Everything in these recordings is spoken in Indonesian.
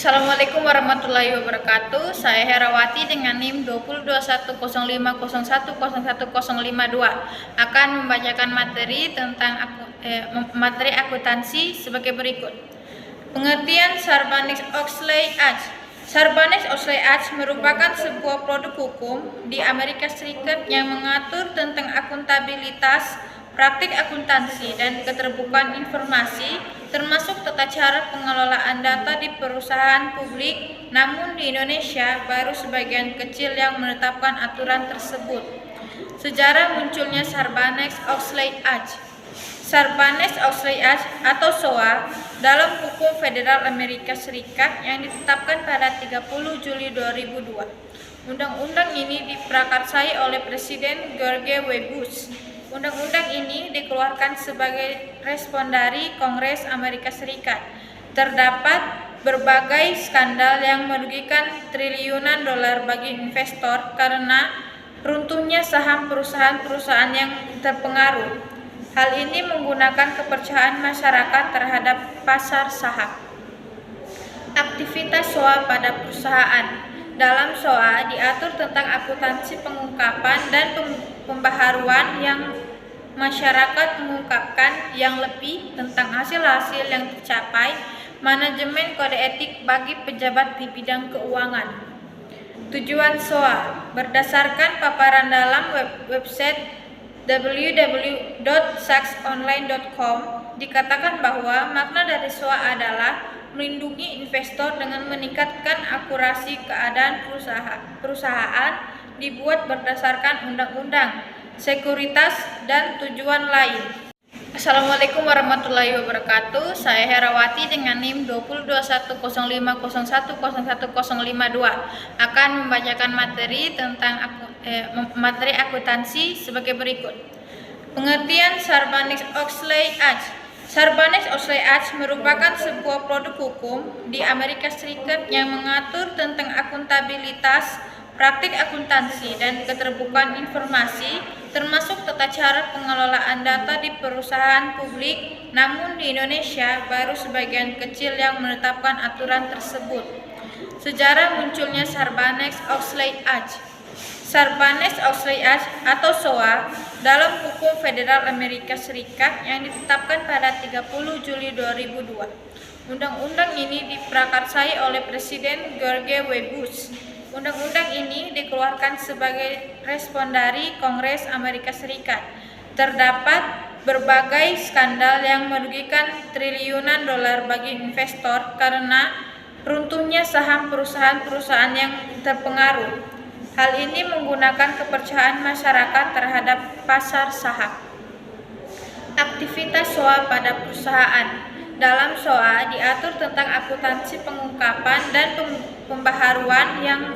Assalamualaikum warahmatullahi wabarakatuh. Saya Herawati dengan NIM 202105010152 akan membacakan materi tentang materi akuntansi sebagai berikut. Pengertian Sarbanes-Oxley Act. Sarbanes-Oxley Act merupakan sebuah produk hukum di Amerika Serikat yang mengatur tentang akuntabilitas, praktik akuntansi, dan keterbukaan informasi, termasuk tata cara pengelolaan data di perusahaan publik. Namun di Indonesia baru sebagian kecil yang menetapkan aturan tersebut. Sejarah munculnya Sarbanes-Oxley Act. Sarbanes-Oxley Act atau SOA dalam hukum federal Amerika Serikat yang ditetapkan pada 30 Juli 2002. Undang-undang ini diprakarsai oleh Presiden George W. Bush. Undang-undang ini dikeluarkan sebagai respon dari Kongres Amerika Serikat. Terdapat berbagai skandal yang merugikan triliunan dolar bagi investor karena runtuhnya saham perusahaan-perusahaan yang terpengaruh. Hal ini menggunakan kepercayaan masyarakat terhadap pasar saham. Aktivitas SOA pada perusahaan. Dalam SOA diatur tentang akuntansi pengungkapan dan pembaharuan yang masyarakat mengungkapkan yang lebih tentang hasil-hasil yang tercapai, manajemen kode etik bagi pejabat di bidang keuangan. Tujuan SOA berdasarkan paparan dalam website www.saksonline.com dikatakan bahwa makna dari SOA adalah melindungi investor dengan meningkatkan akurasi keadaan perusahaan, dibuat berdasarkan undang-undang, sekuritas, dan tujuan lain. Assalamualaikum warahmatullahi wabarakatuh. Saya Herawati dengan NIM 202105010152 akan membacakan materi tentang materi akuntansi sebagai berikut. Pengertian Sarbanes-Oxley Act. Sarbanes-Oxley Act merupakan sebuah produk hukum di Amerika Serikat yang mengatur tentang akuntabilitas, praktik akuntansi, dan keterbukaan informasi, termasuk tata cara pengelolaan data di perusahaan publik. Namun di Indonesia baru sebagian kecil yang menetapkan aturan tersebut. Sejarah munculnya Sarbanes-Oxley Act. Sarbanes-Oxley Act atau SOA dalam hukum federal Amerika Serikat yang ditetapkan pada 30 Juli 2002. Undang-undang ini diprakarsai oleh Presiden George W. Bush. Undang-undang ini dikeluarkan sebagai respon dari Kongres Amerika Serikat. Terdapat berbagai skandal yang merugikan triliunan dolar bagi investor karena runtuhnya saham perusahaan-perusahaan yang terpengaruh. Hal ini menggunakan kepercayaan masyarakat terhadap pasar saham. Aktivitas SOA pada perusahaan. Dalam SOA diatur tentang akuntansi pengungkapan dan pembaharuan yang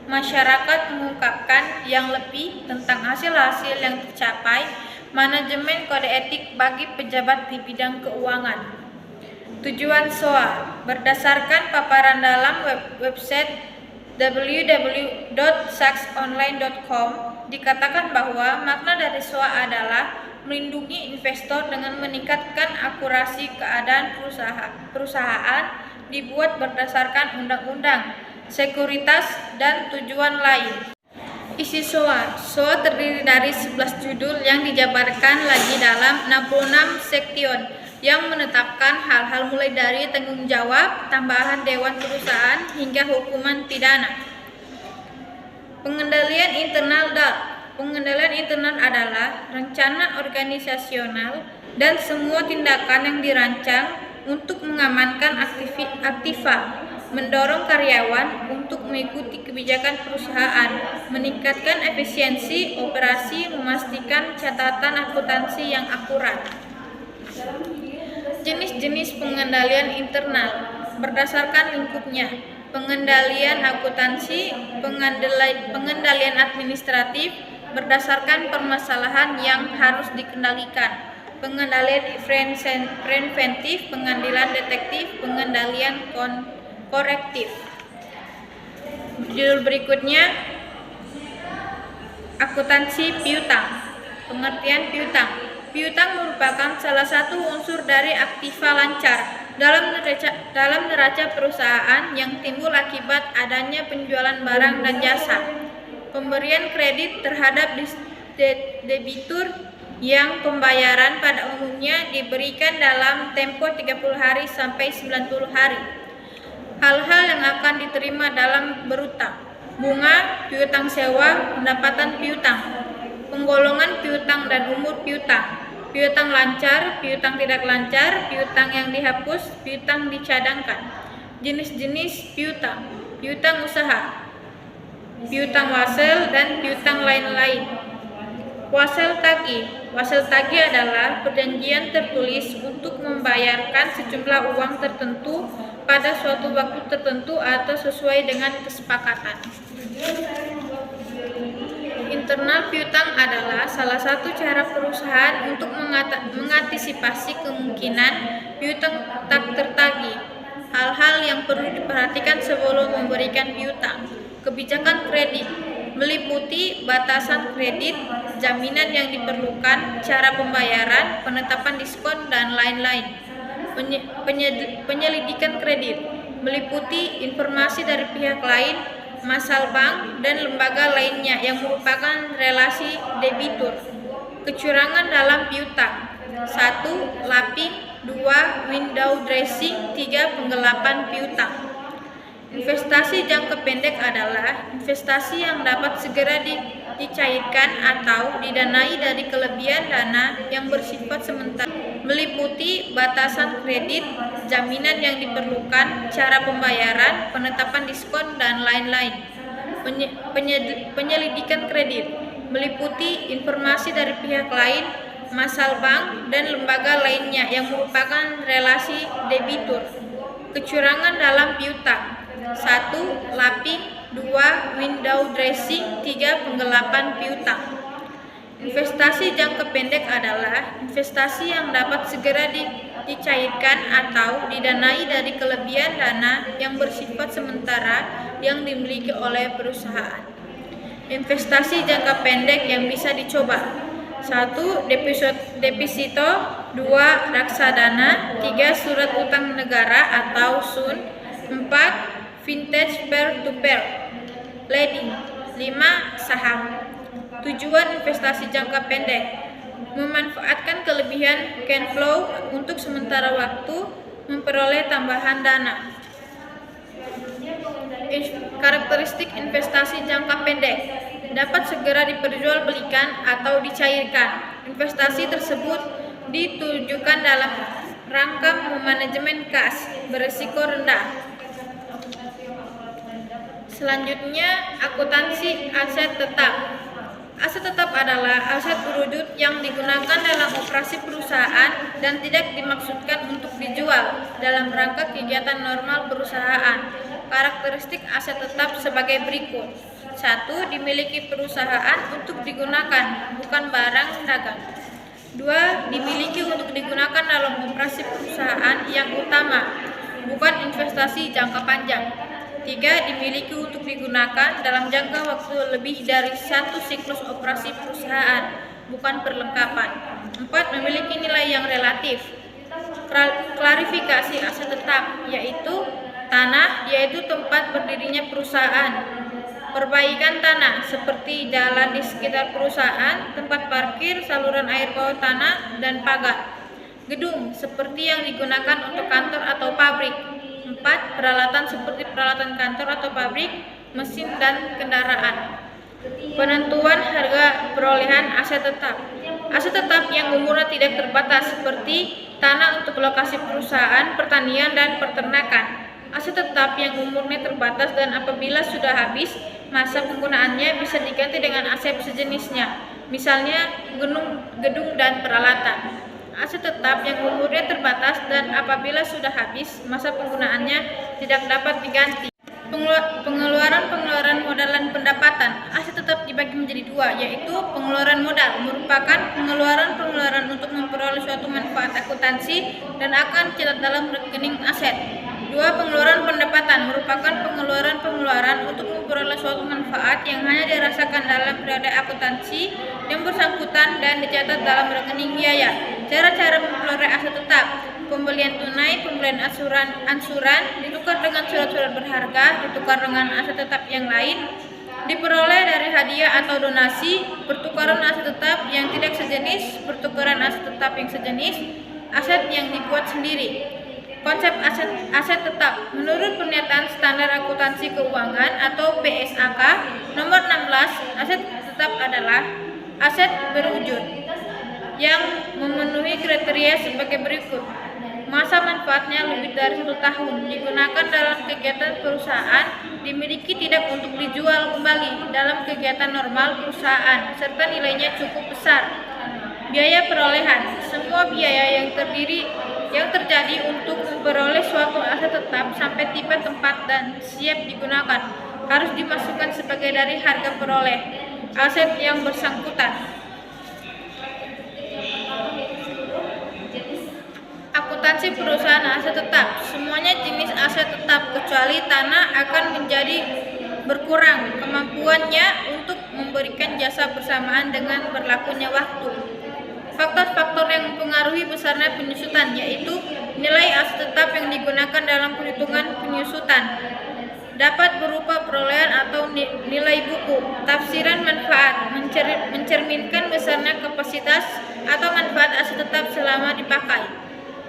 masyarakat mengungkapkan yang lebih tentang hasil-hasil yang tercapai, manajemen kode etik bagi pejabat di bidang keuangan. Tujuan SOA berdasarkan paparan dalam website www.saksonline.com dikatakan bahwa makna dari SOA adalah melindungi investor dengan meningkatkan akurasi keadaan perusahaan, dibuat berdasarkan undang-undang, sekuritas, dan tujuan lain. Isi SOA. SOA terdiri dari 11 judul yang dijabarkan lagi dalam 66 sektion yang menetapkan hal-hal mulai dari tanggung jawab, tambahan dewan perusahaan, hingga hukuman pidana. Pengendalian internal Pengendalian internal adalah rencana organisasional dan semua tindakan yang dirancang untuk mengamankan aktiva, mendorong karyawan untuk mengikuti kebijakan perusahaan, meningkatkan efisiensi operasi, memastikan catatan akuntansi yang akurat. Jenis-jenis pengendalian internal berdasarkan lingkupnya. Pengendalian akuntansi, pengendalian administratif berdasarkan permasalahan yang harus dikendalikan. Pengendalian preventif, pengendalian detektif, pengendalian korektif. Judul berikutnya akuntansi piutang. Pengertian piutang. Piutang merupakan salah satu unsur dari aktiva lancar. dalam neraca perusahaan yang timbul akibat adanya penjualan barang dan jasa. Pemberian kredit terhadap debitur yang pembayaran pada umumnya diberikan dalam tempo 30 hari sampai 90 hari. Hal-hal yang akan diterima dalam berutang: bunga, piutang sewa, pendapatan piutang, penggolongan piutang dan umur piutang, piutang lancar, piutang tidak lancar, piutang yang dihapus, piutang dicadangkan, jenis-jenis piutang, piutang usaha, piutang wasel, dan piutang lain-lain. Wasel tagih. Wasel tagih adalah perjanjian tertulis untuk membayarkan sejumlah uang tertentu pada suatu waktu tertentu atau sesuai dengan kesepakatan. Internal piutang adalah salah satu cara perusahaan untuk mengantisipasi kemungkinan piutang tak tertagih. Hal-hal yang perlu diperhatikan sebelum memberikan piutang. Kebijakan kredit meliputi batasan kredit, jaminan yang diperlukan, cara pembayaran, penetapan diskon, dan lain-lain. Penyelidikan kredit meliputi informasi dari pihak lain, masal bank, dan lembaga lainnya yang merupakan relasi debitur. Kecurangan dalam piutang: 1. Lapping, 2. Window dressing, 3. Penggelapan piutang. Investasi jangka pendek adalah investasi yang dapat segera dicairkan atau didanai dari kelebihan dana yang bersifat sementara. Meliputi batasan kredit, jaminan yang diperlukan, cara pembayaran, penetapan diskon, dan lain-lain. Penyelidikan kredit meliputi informasi dari pihak lain, masal bank, dan lembaga lainnya yang merupakan relasi debitur. Kecurangan dalam piutang: 1. Lapping, 2. Window dressing, 3. Penggelapan piutang. Investasi jangka pendek adalah investasi yang dapat segera dicairkan atau didanai dari kelebihan dana yang bersifat sementara yang dimiliki oleh perusahaan. Investasi jangka pendek yang bisa dicoba: 1. Deposito, 2. Reksadana, 3. Surat utang negara atau SUN, 4. Vintage peer-to-peer lending, 5. Saham. Tujuan investasi jangka pendek: memanfaatkan kelebihan cash flow untuk sementara waktu, memperoleh tambahan dana. Karakteristik investasi jangka pendek: dapat segera diperjualbelikan atau dicairkan. Investasi tersebut ditujukan dalam rangka memanajemen kas berisiko rendah. Selanjutnya, akuntansi aset tetap. Aset tetap adalah aset berwujud yang digunakan dalam operasi perusahaan dan tidak dimaksudkan untuk dijual dalam rangka kegiatan normal perusahaan. Karakteristik aset tetap sebagai berikut: 1. Dimiliki perusahaan untuk digunakan, bukan barang dagang. 2. Dimiliki untuk digunakan dalam operasi perusahaan yang utama, bukan investasi jangka panjang. 3. Dimiliki untuk digunakan dalam jangka waktu lebih dari satu siklus operasi perusahaan, bukan perlengkapan. 4. Memiliki nilai yang relatif. Klarifikasi aset tetap, yaitu tanah, yaitu tempat berdirinya perusahaan. Perbaikan tanah, seperti jalan di sekitar perusahaan, tempat parkir, saluran air bawah tanah, dan pagar. Gedung, seperti yang digunakan untuk kantor atau pabrik. 4. Peralatan seperti peralatan kantor atau pabrik, mesin, dan kendaraan. Penentuan harga perolehan aset tetap. Aset tetap yang umurnya tidak terbatas, seperti tanah untuk lokasi perusahaan, pertanian, dan peternakan. Aset tetap yang umurnya terbatas dan apabila sudah habis masa penggunaannya bisa diganti dengan aset sejenisnya, misalnya gedung dan peralatan. Aset tetap yang umurnya terbatas dan apabila sudah habis masa penggunaannya tidak dapat diganti. Pengeluaran modal dan pendapatan. Aset tetap dibagi menjadi dua, yaitu pengeluaran modal merupakan pengeluaran untuk memperoleh suatu manfaat akuntansi dan akan dicatat dalam rekening aset. 2. Pengeluaran pendapatan merupakan pengeluaran untuk memperoleh suatu manfaat yang hanya dirasakan dalam periode akuntansi yang bersangkutan dan dicatat dalam rekening biaya. Cara-cara memperoleh aset tetap: pembelian tunai, pembelian ansuran, ditukar dengan surat-surat berharga, ditukar dengan aset tetap yang lain, diperoleh dari hadiah atau donasi, pertukaran aset tetap yang tidak sejenis, pertukaran aset tetap yang sejenis, aset yang dibuat sendiri. Konsep aset tetap menurut Pernyataan Standar Akuntansi Keuangan atau PSAK nomor 16, aset tetap adalah aset berwujud yang memenuhi kriteria sebagai berikut. Masa manfaatnya lebih dari 1 tahun, digunakan dalam kegiatan perusahaan, dimiliki tidak untuk dijual kembali dalam kegiatan normal perusahaan, serta nilainya cukup besar. Biaya perolehan: semua biaya yang terjadi untuk memperoleh suatu aset tetap sampai tiba tempat dan siap digunakan harus dimasukkan sebagai dari harga peroleh aset yang bersangkutan. Akuntansi perusahaan aset tetap: semuanya jenis aset tetap kecuali tanah akan menjadi berkurang kemampuannya untuk memberikan jasa bersamaan dengan berlakunya waktu. Faktor-faktor yang mempengaruhi besarnya penyusutan yaitu nilai aset tetap yang digunakan dalam perhitungan penyusutan dapat berupa perolehan atau nilai buku. Tafsiran manfaat mencerminkan besarnya kapasitas atau manfaat aset tetap selama dipakai.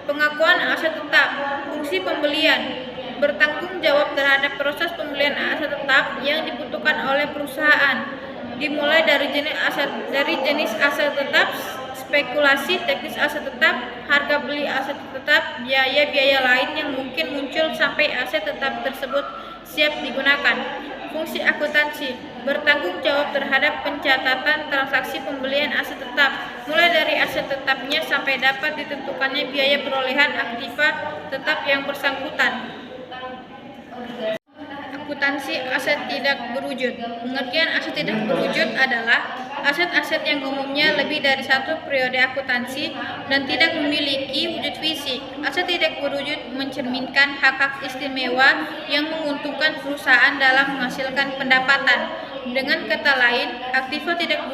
Pengakuan aset tetap: fungsi pembelian, bertanggung jawab terhadap proses pembelian aset tetap yang dibutuhkan oleh perusahaan, dimulai dari jenis aset tetap, spekulasi teknis aset tetap, harga beli aset tetap, biaya-biaya lain yang mungkin muncul sampai aset tetap tersebut siap digunakan. Fungsi akuntansi: bertanggung jawab terhadap pencatatan transaksi pembelian aset tetap, mulai dari aset tetapnya sampai dapat ditentukannya biaya perolehan aktiva tetap yang bersangkutan. Akuntansi aset tidak berwujud. Pengertian aset tidak berwujud adalah aset-aset yang umumnya lebih dari satu periode akuntansi dan tidak memiliki wujud fisik. Aset tidak berwujud mencerminkan hak-hak istimewa yang menguntungkan perusahaan dalam menghasilkan pendapatan. Dengan kata lain, aktiva tidak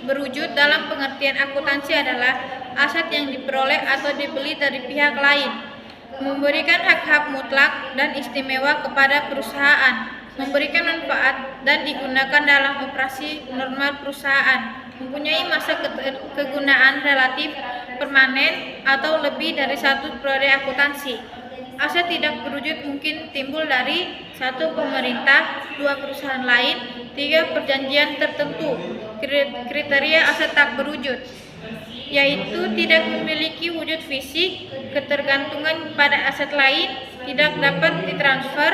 berwujud dalam pengertian akuntansi adalah aset yang diperoleh atau dibeli dari pihak lain, memberikan hak-hak mutlak dan istimewa kepada perusahaan, memberikan manfaat dan digunakan dalam operasi normal perusahaan, mempunyai masa kegunaan relatif permanen atau lebih dari satu periode akuntansi. Aset tidak berwujud mungkin timbul dari 1. Pemerintah, 2. Perusahaan lain, 3. Perjanjian tertentu. Kriteria aset tak berwujud yaitu tidak memiliki wujud fisik, ketergantungan pada aset lain, tidak dapat ditransfer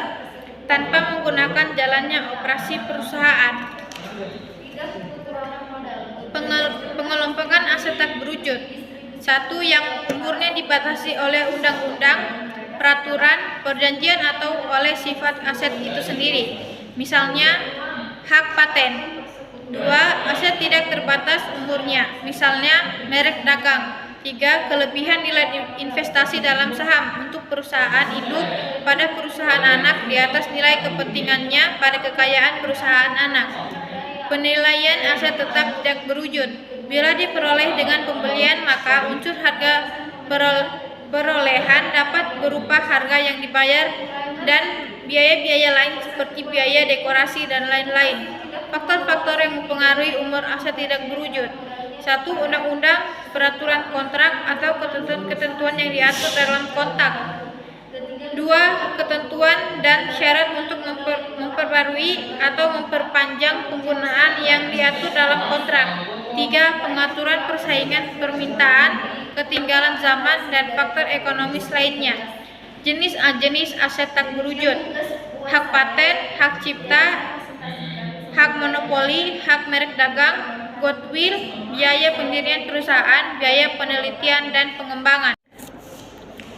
tanpa menggunakan jalannya operasi perusahaan. Pengelompokan aset tak berwujud: 1. Yang umurnya dibatasi oleh undang-undang, peraturan, perjanjian atau oleh sifat aset itu sendiri, misalnya hak paten. 2. Aset tidak terbatas umurnya, misalnya merek dagang. 3. Kelebihan nilai investasi dalam saham untuk perusahaan induk pada perusahaan anak di atas nilai kepentingannya pada kekayaan perusahaan anak. Penilaian aset tetap tidak berwujud: bila diperoleh dengan pembelian, maka unsur harga perolehan dapat berupa harga yang dibayar dan biaya-biaya lain seperti biaya dekorasi dan lain-lain. Faktor-faktor yang mempengaruhi umur aset tidak berwujud: 1. Undang-undang, peraturan kontrak atau ketentuan yang diatur dalam kontrak. 2. Ketentuan dan syarat untuk memperbarui atau memperpanjang penggunaan yang diatur dalam kontrak. 3. Pengaturan persaingan permintaan, ketinggalan zaman, dan faktor ekonomis lainnya. Jenis aset tak berwujud: hak paten, hak cipta, hak monopoli, hak merek dagang, goodwill, biaya pendirian perusahaan, biaya penelitian dan pengembangan.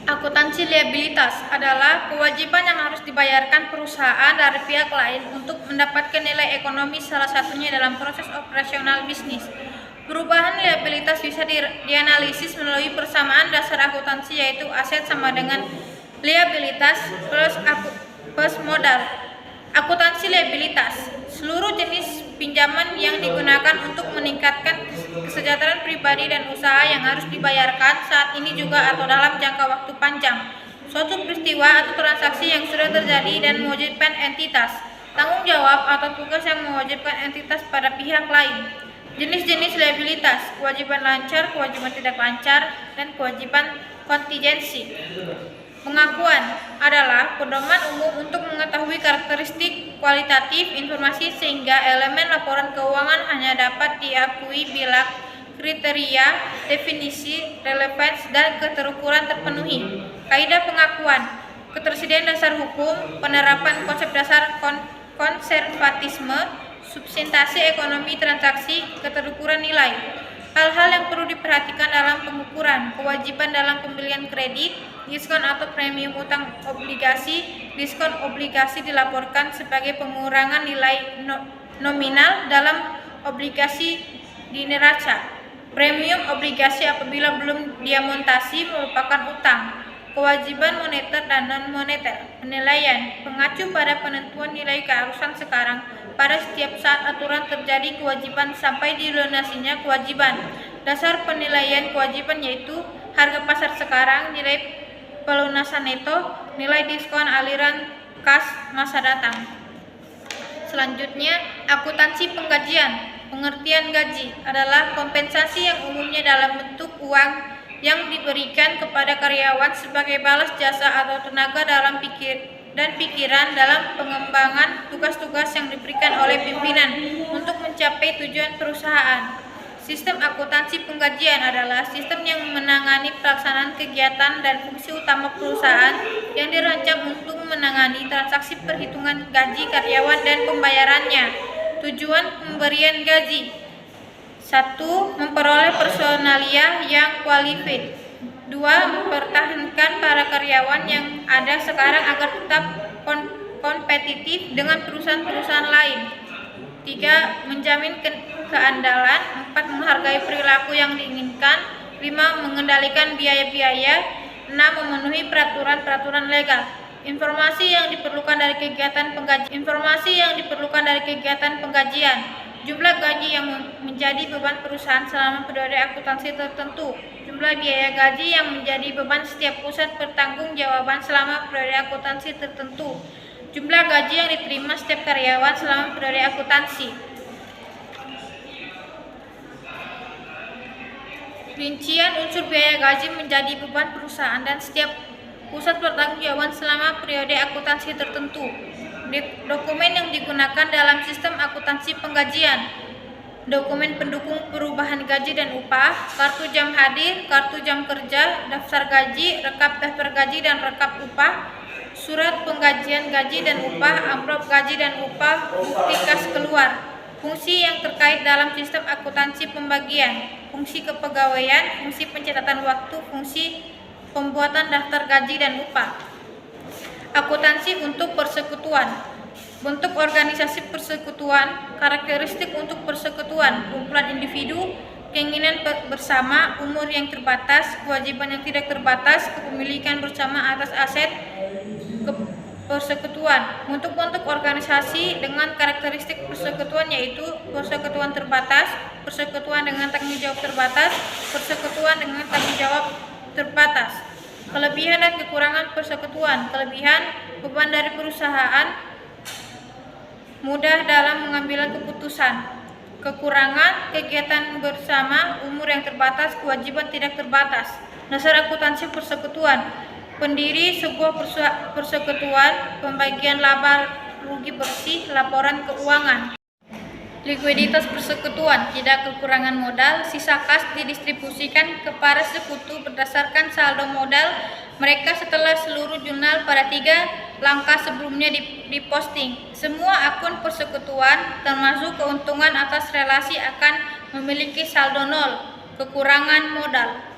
Akuntansi liabilitas adalah kewajiban yang harus dibayarkan perusahaan dari pihak lain untuk mendapatkan nilai ekonomis, salah satunya dalam proses operasional bisnis. Perubahan liabilitas bisa dianalisis melalui persamaan dasar akuntansi, yaitu aset sama dengan liabilitas plus modal. Akuntansi liabilitas. Seluruh jenis pinjaman yang digunakan untuk meningkatkan kesejahteraan pribadi dan usaha yang harus dibayarkan saat ini juga atau dalam jangka waktu panjang. Suatu peristiwa atau transaksi yang sudah terjadi dan mewajibkan entitas. Tanggung jawab atau tugas yang mewajibkan entitas pada pihak lain. Jenis-jenis liabilitas, kewajiban lancar, kewajiban tidak lancar, dan kewajiban kontingensi. Pengakuan adalah pedoman umum untuk mengetahui karakteristik kualitatif informasi sehingga elemen laporan keuangan hanya dapat diakui bila kriteria, definisi, relevansi, dan keterukuran terpenuhi. Kaidah pengakuan, ketersediaan dasar hukum, penerapan konsep dasar konservatisme, substansi ekonomi transaksi, keterukuran nilai. Hal-hal yang perlu diperhatikan dalam pengukuran, kewajiban dalam pembelian kredit, diskon atau premium utang obligasi. Diskon obligasi dilaporkan sebagai pengurangan nilai nominal dalam obligasi di neraca. Premium obligasi apabila belum diamontasi merupakan utang. Kewajiban moneter dan non-moneter. Penilaian mengacu pada penentuan nilai keharusan sekarang. Pada setiap saat aturan terjadi kewajiban sampai dilunasinya kewajiban. Dasar penilaian kewajiban yaitu harga pasar sekarang, nilai pelunasan neto, nilai diskon aliran kas masa datang. Selanjutnya, akuntansi penggajian. Pengertian gaji adalah kompensasi yang umumnya dalam bentuk uang yang diberikan kepada karyawan sebagai balas jasa atau tenaga dalam pikiran dalam pengembangan tugas-tugas yang diberikan oleh pimpinan untuk mencapai tujuan perusahaan. Sistem akuntansi penggajian adalah sistem yang menangani pelaksanaan kegiatan dan fungsi utama perusahaan yang dirancang untuk menangani transaksi perhitungan gaji karyawan dan pembayarannya. Tujuan pemberian gaji: 1. Memperoleh personalia yang kualifikasi. 2. Mempertahankan para karyawan yang ada sekarang agar tetap kompetitif dengan perusahaan-perusahaan lain. 3. Menjamin keandalan. 4. Menghargai perilaku yang diinginkan. 5. Mengendalikan biaya-biaya. 6. Memenuhi peraturan-peraturan legal. Informasi yang diperlukan dari kegiatan penggajian. Jumlah gaji yang menjadi beban perusahaan selama periode akuntansi tertentu. Jumlah biaya gaji yang menjadi beban setiap pusat pertanggungjawaban selama periode akuntansi tertentu. Jumlah gaji yang diterima setiap karyawan selama periode akuntansi. Rincian unsur biaya gaji menjadi beban perusahaan dan setiap pusat pertanggungjawaban selama periode akuntansi tertentu. Dokumen yang digunakan dalam sistem akuntansi penggajian. Dokumen pendukung perubahan gaji dan upah, kartu jam hadir, kartu jam kerja, daftar gaji, rekap daftar gaji dan rekap upah, surat penggajian gaji dan upah, amplop gaji dan upah, bukti kas keluar. Fungsi yang terkait dalam sistem akuntansi pembagian, fungsi kepegawaian, fungsi pencatatan waktu, fungsi pembuatan daftar gaji dan upah. Akuntansi untuk persekutuan. Bentuk organisasi persekutuan, karakteristik untuk persekutuan, kumpulan individu, keinginan bersama, umur yang terbatas, kewajiban yang tidak terbatas, kepemilikan bersama atas aset persekutuan. Bentuk-bentuk organisasi dengan karakteristik persekutuan yaitu persekutuan terbatas, persekutuan dengan tanggung jawab terbatas, persekutuan dengan tanggung jawab terbatas. Kelebihan dan kekurangan persekutuan. Kelebihan, beban dari perusahaan, mudah dalam mengambil keputusan. Kekurangan, kegiatan bersama, umur yang terbatas, kewajiban tidak terbatas. Dasar akuntansi persekutuan. Pendiri sebuah persekutuan, pembagian laba rugi bersih, laporan keuangan. Likuiditas persekutuan, tidak kekurangan modal, sisa kas didistribusikan kepada sekutu berdasarkan saldo modal mereka setelah seluruh jurnal pada 3 langkah sebelumnya diposting. Semua akun persekutuan termasuk keuntungan atas relasi akan memiliki saldo nol, kekurangan modal.